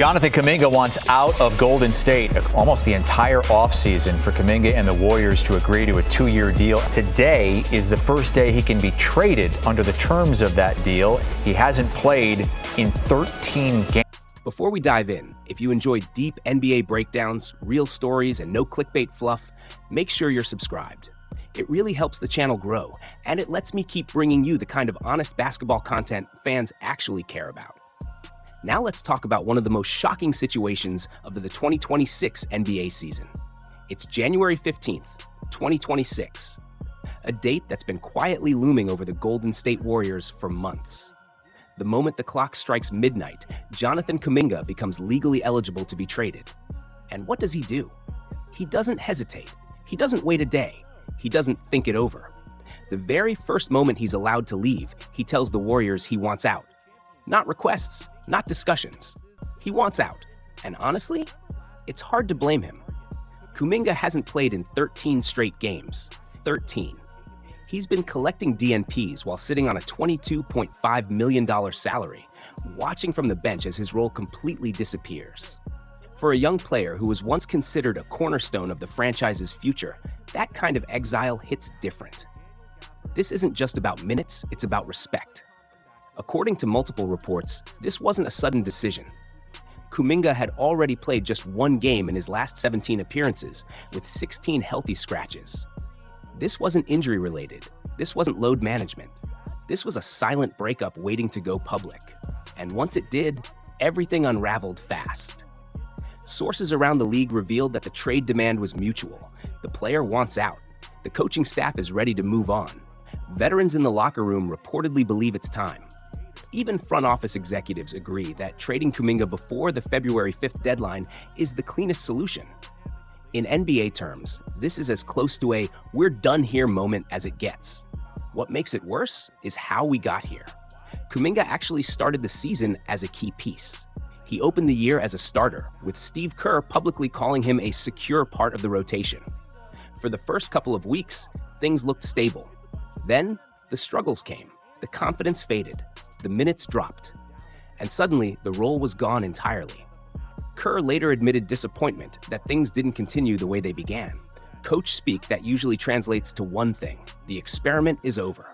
Jonathan Kuminga wants out of Golden State almost the entire offseason for Kuminga and the Warriors to agree to a 2-year deal. Today is the first day he can be traded under the terms of that deal. He hasn't played in 13 games. Before we dive in, if you enjoy deep NBA breakdowns, real stories, and no clickbait fluff, make sure you're subscribed. It really helps the channel grow, and it lets me keep bringing you the kind of honest basketball content fans actually care about. Now let's talk about one of the most shocking situations of the 2026 NBA season. It's January 15th, 2026, a date that's been quietly looming over the Golden State Warriors for months. The moment the clock strikes midnight, Jonathan Kuminga becomes legally eligible to be traded. And what does he do? He doesn't hesitate. He doesn't wait a day. He doesn't think it over. The very first moment he's allowed to leave, he tells the Warriors he wants out. Not requests, not discussions. He wants out. And honestly, it's hard to blame him. Kuminga hasn't played in 13 straight games. 13. He's been collecting DNPs while sitting on a $22.5 million salary, watching from the bench as his role completely disappears. For a young player who was once considered a cornerstone of the franchise's future, that kind of exile hits different. This isn't just about minutes, it's about respect. According to multiple reports, this wasn't a sudden decision. Kuminga had already played just one game in his last 17 appearances, with 16 healthy scratches. This wasn't injury-related. This wasn't load management. This was a silent breakup waiting to go public. And once it did, everything unraveled fast. Sources around the league revealed that the trade demand was mutual. The player wants out. The coaching staff is ready to move on. Veterans in the locker room reportedly believe it's time. Even front office executives agree that trading Kuminga before the February 5th deadline is the cleanest solution. In NBA terms, this is as close to a "we're done here" moment as it gets. What makes it worse is how we got here. Kuminga actually started the season as a key piece. He opened the year as a starter, with Steve Kerr publicly calling him a secure part of the rotation. For the first couple of weeks, things looked stable. Then, the struggles came. The confidence faded. The minutes dropped. And suddenly, the role was gone entirely. Kerr later admitted disappointment that things didn't continue the way they began. Coach speak that usually translates to one thing: the experiment is over.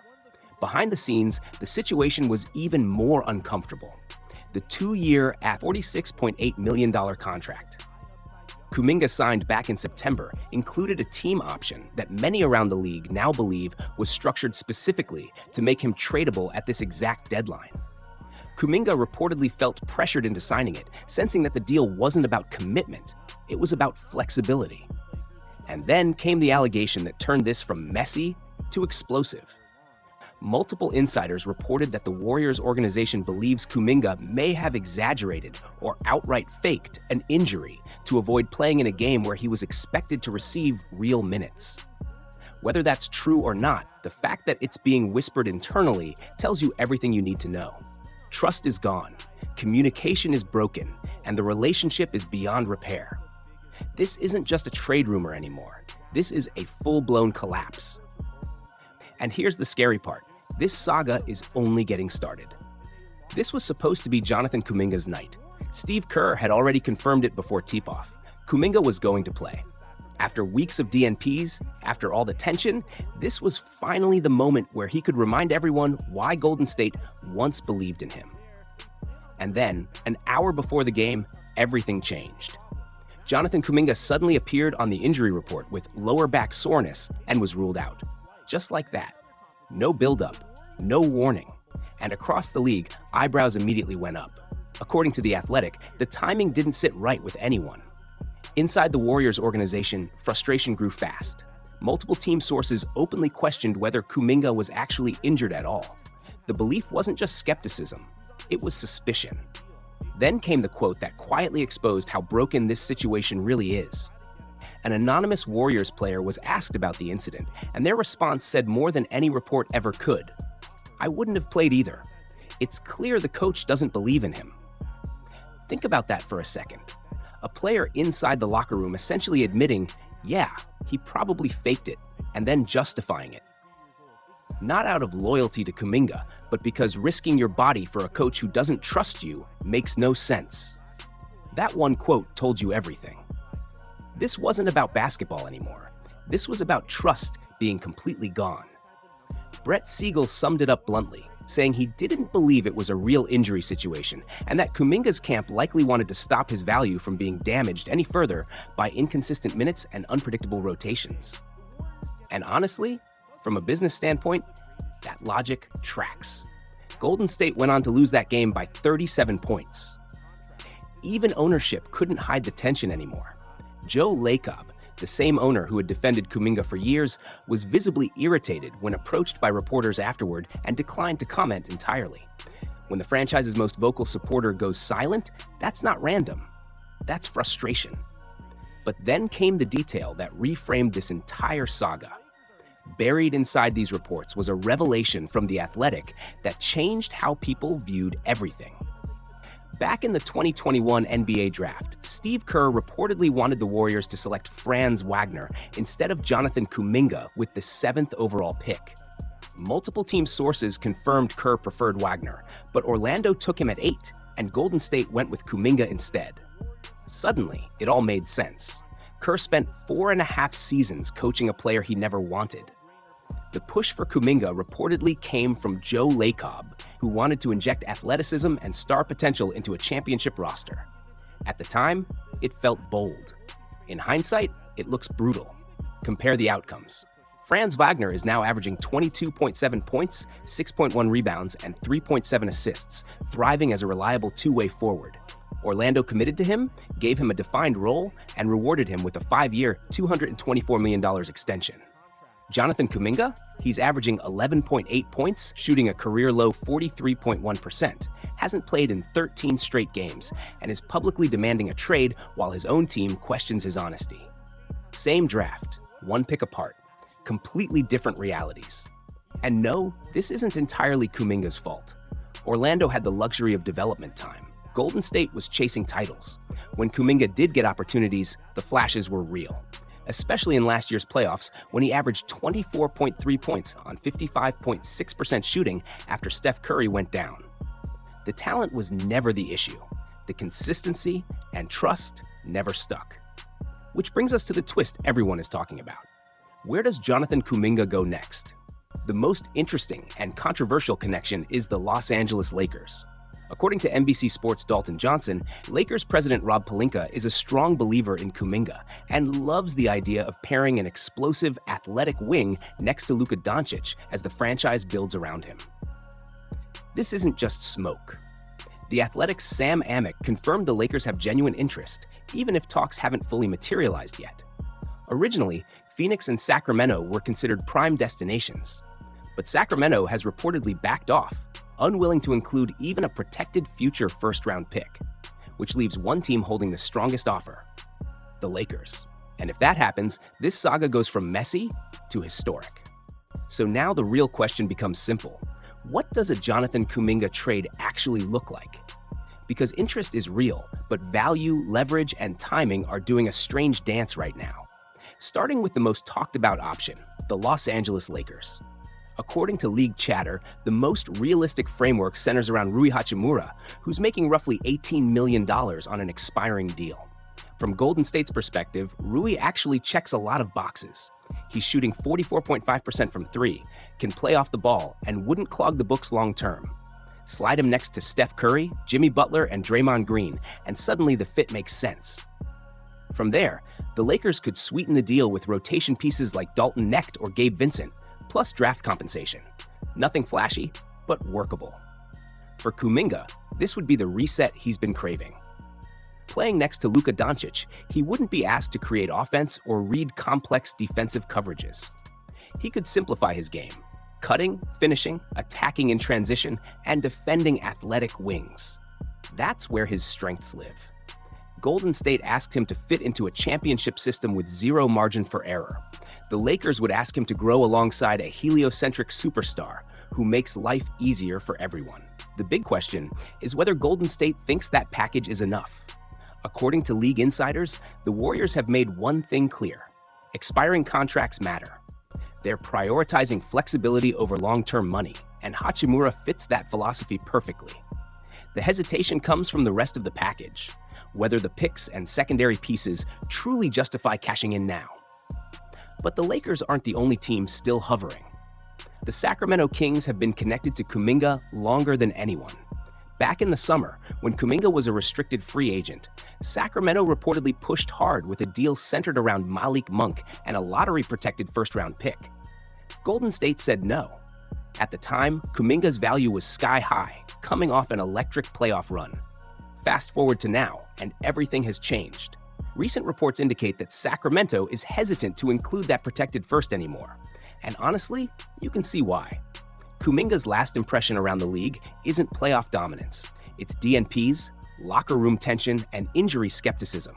Behind the scenes, the situation was even more uncomfortable. The 2-year at $46.8 million contract Kuminga signed back in September included a team option that many around the league now believe was structured specifically to make him tradable at this exact deadline. Kuminga reportedly felt pressured into signing it, sensing that the deal wasn't about commitment, it was about flexibility. And then came the allegation that turned this from messy to explosive. Multiple insiders reported that the Warriors organization believes Kuminga may have exaggerated or outright faked an injury to avoid playing in a game where he was expected to receive real minutes. Whether that's true or not, the fact that it's being whispered internally tells you everything you need to know. Trust is gone, communication is broken, and the relationship is beyond repair. This isn't just a trade rumor anymore. This is a full-blown collapse. And here's the scary part. This saga is only getting started. This was supposed to be Jonathan Kuminga's night. Steve Kerr had already confirmed it before tip-off. Kuminga was going to play. After weeks of DNPs, after all the tension, this was finally the moment where he could remind everyone why Golden State once believed in him. And then, an hour before the game, everything changed. Jonathan Kuminga suddenly appeared on the injury report with lower back soreness and was ruled out. Just like that. No build-up, no warning. And across the league, eyebrows immediately went up. According to The Athletic, the timing didn't sit right with anyone. Inside the Warriors organization, frustration grew fast. Multiple team sources openly questioned whether Kuminga was actually injured at all. The belief wasn't just skepticism, it was suspicion. Then came the quote that quietly exposed how broken this situation really is. An anonymous Warriors player was asked about the incident, and their response said more than any report ever could. "I wouldn't have played either. It's clear the coach doesn't believe in him." Think about that for a second. A player inside the locker room essentially admitting, yeah, he probably faked it, and then justifying it. Not out of loyalty to Kuminga, but because risking your body for a coach who doesn't trust you makes no sense. That one quote told you everything. This wasn't about basketball anymore. This was about trust being completely gone. Brett Siegel summed it up bluntly, saying he didn't believe it was a real injury situation and that Kuminga's camp likely wanted to stop his value from being damaged any further by inconsistent minutes and unpredictable rotations. And honestly, from a business standpoint, that logic tracks. Golden State went on to lose that game by 37 points. Even ownership couldn't hide the tension anymore. Joe Lacob, the same owner who had defended Kuminga for years, was visibly irritated when approached by reporters afterward and declined to comment entirely. When the franchise's most vocal supporter goes silent, that's not random. That's frustration. But then came the detail that reframed this entire saga. Buried inside these reports was a revelation from The Athletic that changed how people viewed everything. Back in the 2021 NBA draft, Steve Kerr reportedly wanted the Warriors to select Franz Wagner instead of Jonathan Kuminga with the 7th overall pick. Multiple team sources confirmed Kerr preferred Wagner, but Orlando took him at 8, and Golden State went with Kuminga instead. Suddenly, it all made sense. Kerr spent 4.5 seasons coaching a player he never wanted. The push for Kuminga reportedly came from Joe Lacob, who wanted to inject athleticism and star potential into a championship roster. At the time, it felt bold. In hindsight, it looks brutal. Compare the outcomes. Franz Wagner is now averaging 22.7 points, 6.1 rebounds, and 3.7 assists, thriving as a reliable two-way forward. Orlando committed to him, gave him a defined role, and rewarded him with a 5-year, $224 million extension. Jonathan Kuminga? He's averaging 11.8 points, shooting a career-low 43.1%, hasn't played in 13 straight games, and is publicly demanding a trade while his own team questions his honesty. Same draft, one pick apart, completely different realities. And no, this isn't entirely Kuminga's fault. Orlando had the luxury of development time. Golden State was chasing titles. When Kuminga did get opportunities, the flashes were real. Especially in last year's playoffs when he averaged 24.3 points on 55.6% shooting after Steph Curry went down. The talent was never the issue. The consistency and trust never stuck. Which brings us to the twist everyone is talking about. Where does Jonathan Kuminga go next? The most interesting and controversial connection is the Los Angeles Lakers. According to NBC Sports' Dalton Johnson, Lakers president Rob Pelinka is a strong believer in Kuminga and loves the idea of pairing an explosive, athletic wing next to Luka Doncic as the franchise builds around him. This isn't just smoke. The Athletic's Sam Amick confirmed the Lakers have genuine interest, even if talks haven't fully materialized yet. Originally, Phoenix and Sacramento were considered prime destinations, but Sacramento has reportedly backed off, unwilling to include even a protected future first-round pick, which leaves one team holding the strongest offer, the Lakers. And if that happens, this saga goes from messy to historic. So now the real question becomes simple. What does a Jonathan Kuminga trade actually look like? Because interest is real, but value, leverage, and timing are doing a strange dance right now. Starting with the most talked about option, the Los Angeles Lakers. According to league chatter, the most realistic framework centers around Rui Hachimura, who's making roughly $18 million on an expiring deal. From Golden State's perspective, Rui actually checks a lot of boxes. He's shooting 44.5% from 3, can play off the ball, and wouldn't clog the books long term. Slide him next to Steph Curry, Jimmy Butler, and Draymond Green, and suddenly the fit makes sense. From there, the Lakers could sweeten the deal with rotation pieces like Dalton Knecht or Gabe Vincent, plus draft compensation. Nothing flashy, but workable. For Kuminga, this would be the reset he's been craving. Playing next to Luka Doncic, he wouldn't be asked to create offense or read complex defensive coverages. He could simplify his game, cutting, finishing, attacking in transition, and defending athletic wings. That's where his strengths live. Golden State asked him to fit into a championship system with zero margin for error. The Lakers would ask him to grow alongside a heliocentric superstar who makes life easier for everyone. The big question is whether Golden State thinks that package is enough. According to league insiders, the Warriors have made one thing clear: expiring contracts matter. They're prioritizing flexibility over long-term money, and Hachimura fits that philosophy perfectly. The hesitation comes from the rest of the package, whether the picks and secondary pieces truly justify cashing in now. But the Lakers aren't the only team still hovering. The Sacramento Kings have been connected to Kuminga longer than anyone. Back in the summer, when Kuminga was a restricted free agent, Sacramento reportedly pushed hard with a deal centered around Malik Monk and a lottery-protected first-round pick. Golden State said no. At the time, Kuminga's value was sky high, coming off an electric playoff run. Fast forward to now, and everything has changed. Recent reports indicate that Sacramento is hesitant to include that protected first anymore. And honestly, you can see why. Kuminga's last impression around the league isn't playoff dominance. It's DNPs, locker room tension, and injury skepticism.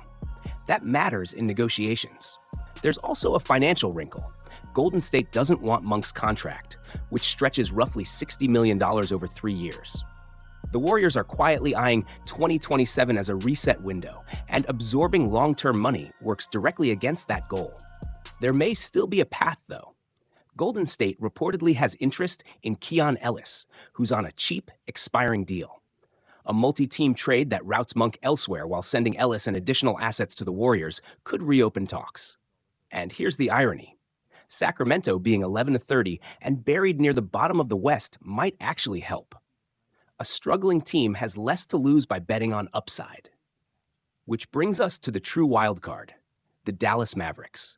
That matters in negotiations. There's also a financial wrinkle. Golden State doesn't want Monk's contract, which stretches roughly $60 million over 3 years. The Warriors are quietly eyeing 2027 as a reset window, and absorbing long-term money works directly against that goal. There may still be a path, though. Golden State reportedly has interest in Keon Ellis, who's on a cheap, expiring deal. A multi-team trade that routes Monk elsewhere while sending Ellis and additional assets to the Warriors could reopen talks. And here's the irony. Sacramento being 11-30 and buried near the bottom of the West might actually help. A struggling team has less to lose by betting on upside. Which brings us to the true wild card, the Dallas Mavericks.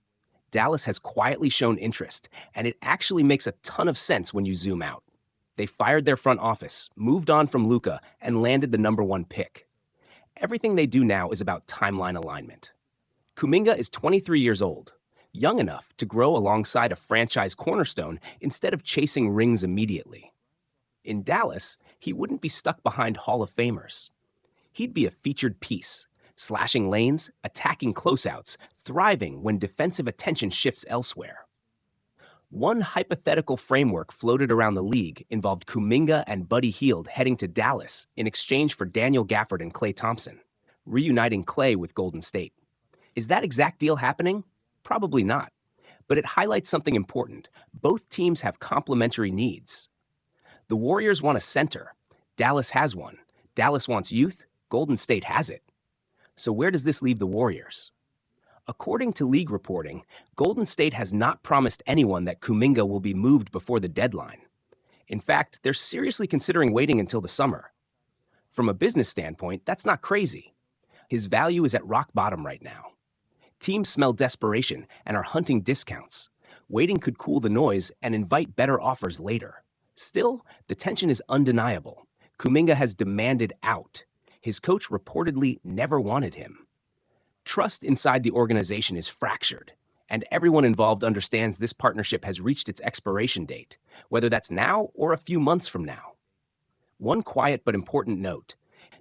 Dallas has quietly shown interest, and it actually makes a ton of sense when you zoom out. They fired their front office, moved on from Luka, and landed the #1 pick. Everything they do now is about timeline alignment. Kuminga is 23 years old, young enough to grow alongside a franchise cornerstone instead of chasing rings immediately. In Dallas, he wouldn't be stuck behind Hall of Famers. He'd be a featured piece, slashing lanes, attacking closeouts, thriving when defensive attention shifts elsewhere. One hypothetical framework floated around the league involved Kuminga and Buddy Hield heading to Dallas in exchange for Daniel Gafford and Klay Thompson, reuniting Klay with Golden State. Is that exact deal happening? Probably not. But it highlights something important. Both teams have complementary needs. The Warriors want a center. Dallas has one. Dallas wants youth. Golden State has it. So where does this leave the Warriors? According to league reporting, Golden State has not promised anyone that Kuminga will be moved before the deadline. In fact, they're seriously considering waiting until the summer. From a business standpoint, that's not crazy. His value is at rock bottom right now. Teams smell desperation and are hunting discounts. Waiting could cool the noise and invite better offers later. Still, the tension is undeniable. Kuminga has demanded out. His coach reportedly never wanted him. Trust inside the organization is fractured, and everyone involved understands this partnership has reached its expiration date, whether that's now or a few months from now. One quiet but important note: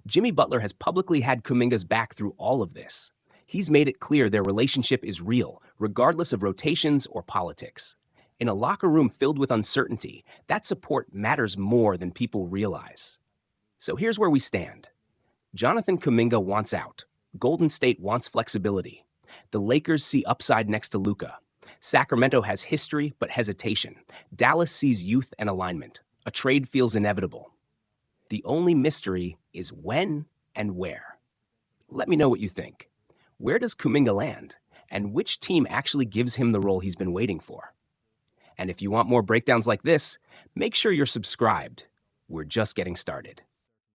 Jimmy Butler has publicly had Kuminga's back through all of this. He's made it clear their relationship is real, regardless of rotations or politics. In a locker room filled with uncertainty, that support matters more than people realize. So here's where we stand. Jonathan Kuminga wants out. Golden State wants flexibility. The Lakers see upside next to Luka. Sacramento has history but hesitation. Dallas sees youth and alignment. A trade feels inevitable. The only mystery is when and where. Let me know what you think. Where does Kuminga land? And which team actually gives him the role he's been waiting for? And if you want more breakdowns like this, make sure you're subscribed. We're just getting started.